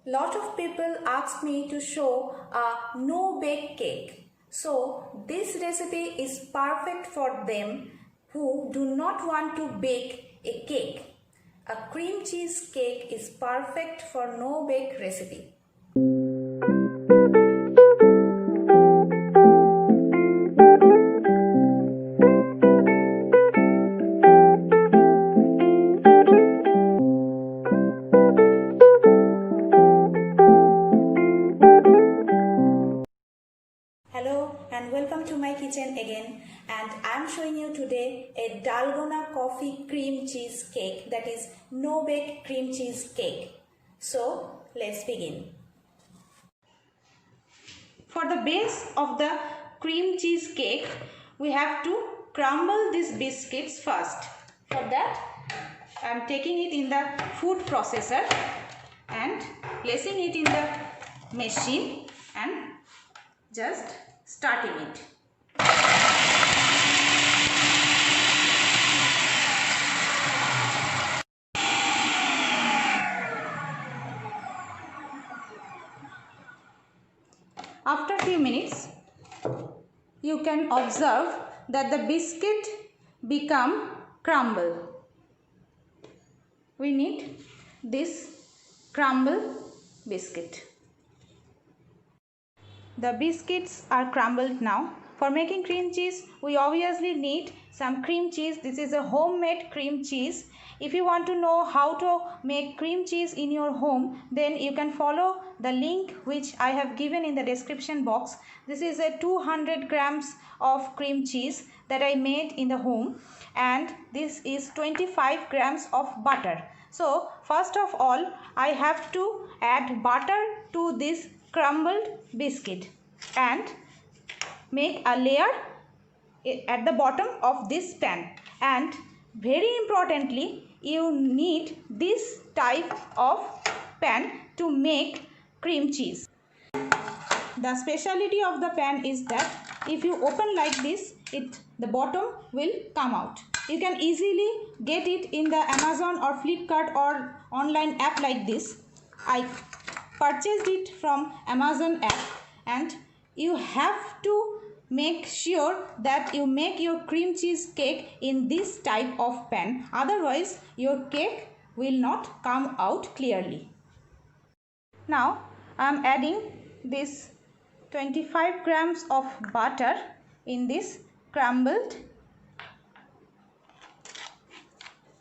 Lot of people ask me to show a no-bake cake. So this recipe is perfect for them who do not want to bake a cake. A cream cheese cake is perfect for no-bake recipe. Hello and welcome to my kitchen again, and I am showing you today a Dalgona coffee cream cheese cake, that is no bake cream cheese cake. So let's begin. For the base of the cream cheese cake, we have to crumble these biscuits first. For that I am taking it in the food processor and placing it in the machine and just starting it. After a few minutes, you can observe that the biscuit become crumble. We need this crumble biscuit. The biscuits are crumbled now. For making cream cheese, we obviously need some cream cheese. This is a homemade cream cheese. If you want to know how to make cream cheese in your home, then you can follow the link which I have given in the description box. This is a 200 grams of cream cheese that I made in the home, and this is 25 grams of butter. So first of all, I have to add butter to this crumbled biscuit and make a layer at the bottom of this pan. And very importantly, you need this type of pan to make cream cheese. The speciality of the pan is that if you open like this, the bottom will come out. You can easily get it in the Amazon or Flipkart or online app like this. I purchased it from Amazon app, and you have to make sure that you make your cream cheese cake in this type of pan, otherwise your cake will not come out clearly. Now I am adding this 25 grams of butter in this crumbled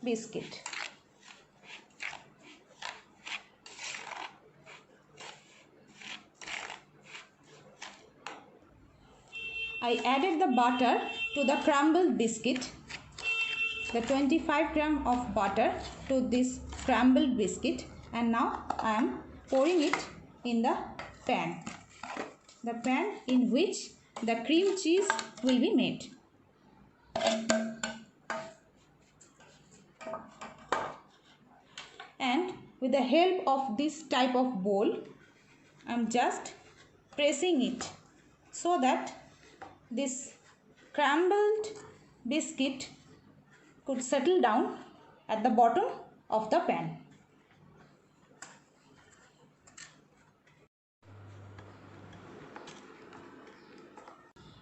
biscuit. I added the butter to the crumbled biscuit, the 25 gram of butter to this crumbled biscuit, and now I am pouring it in the pan in which the cream cheese will be made. And with the help of this type of bowl, I am just pressing it so that this crumbled biscuit could settle down at the bottom of the pan.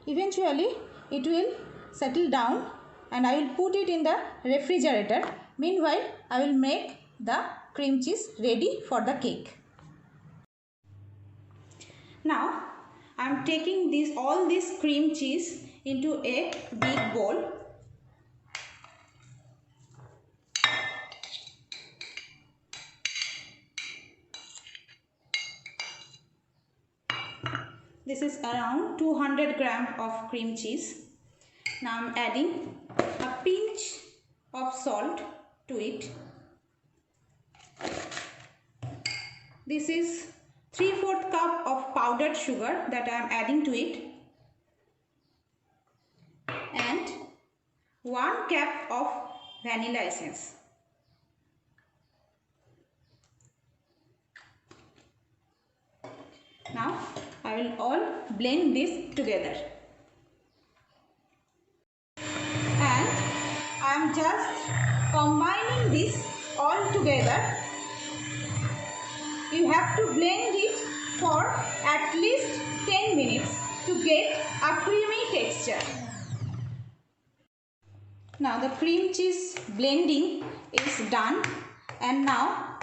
Eventually it will settle down and I will put it in the refrigerator. Meanwhile, I will make the cream cheese ready for the cake. Now I am taking all this cream cheese into a big bowl. This is around 200 grams of cream cheese. Now I am adding a pinch of salt to it. This is 3/4 cup of powdered sugar that I am adding to it, and 1 cup of vanilla essence. Now I will all blend this together, and I am just combining this all together. You you have to blend it for at least 10 minutes to get a creamy texture. Now the cream cheese blending is done, and now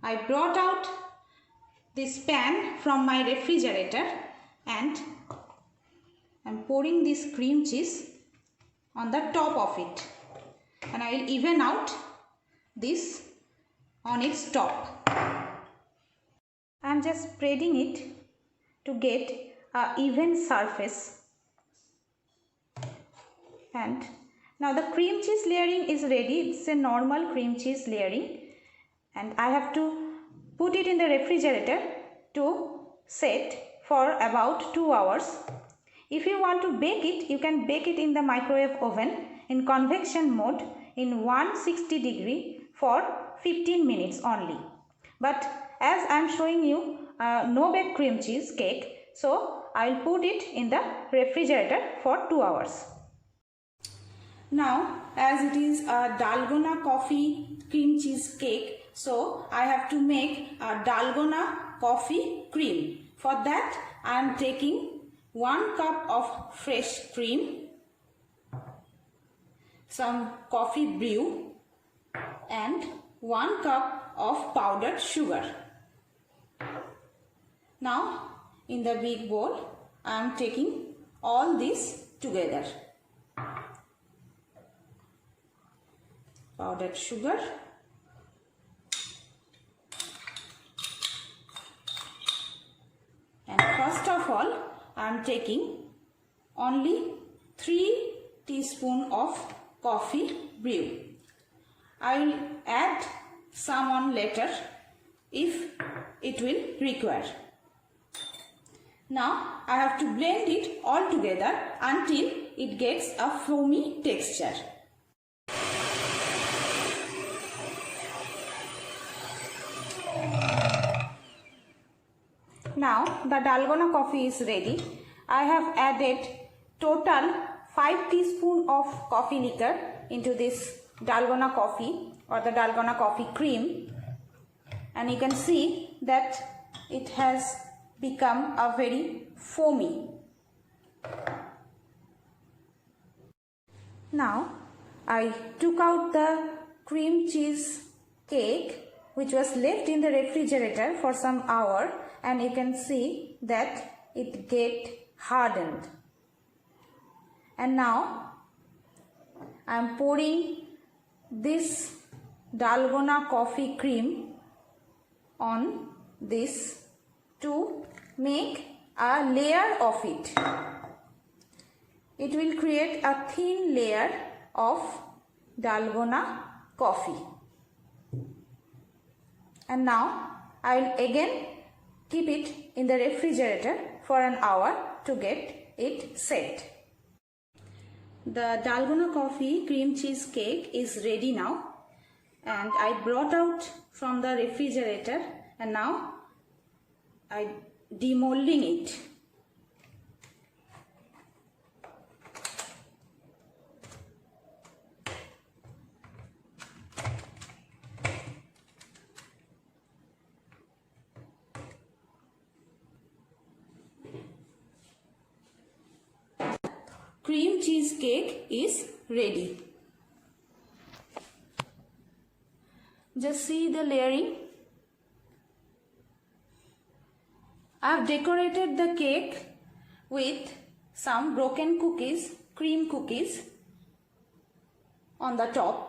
I brought out this pan from my refrigerator and I'm pouring this cream cheese on the top of it, and I will even out this on its top. I am just spreading it to get a even surface. And now the cream cheese layering is ready. It's a normal cream cheese layering, and I have to put it in the refrigerator to set for about 2 hours. If you want to bake it, you can bake it in the microwave oven in convection mode in 160 degree for 15 minutes only. But as I am showing you no bake cream cheese cake, so I will put it in the refrigerator for 2 hours. Now, as it is a Dalgona coffee cream cheese cake, so I have to make a Dalgona coffee cream. For that, I am taking 1 cup of fresh cream, some coffee brew, and 1 cup of powdered sugar. Now, in the big bowl, I am taking all this together. Powdered sugar, and first of all I am taking only 3 teaspoons of coffee brew. I will add some on later if it will require. Now I have to blend it all together until it gets a foamy texture. Now the Dalgona coffee is ready. I have added total 5 teaspoons of coffee liquor into this Dalgona coffee or the Dalgona coffee cream, and you can see that it has become a very foamy. Now I took out the cream cheese cake which was left in the refrigerator for some hour, and you can see that it get hardened. And now I am pouring this Dalgona coffee cream on this to make a layer of it. It will create a thin layer of Dalgona coffee. And now I will again keep it in the refrigerator for an hour to get it set. The Dalgona coffee cream cheese cake is ready now, and I brought out from the refrigerator, and now I demolding it. Cream cheese cake is ready. Just see the layering. I have decorated the cake with some broken cookies, cream cookies on the top.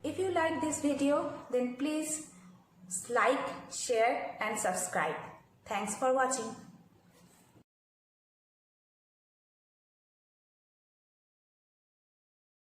If you like this video, then please like, share and subscribe. Thanks for watching.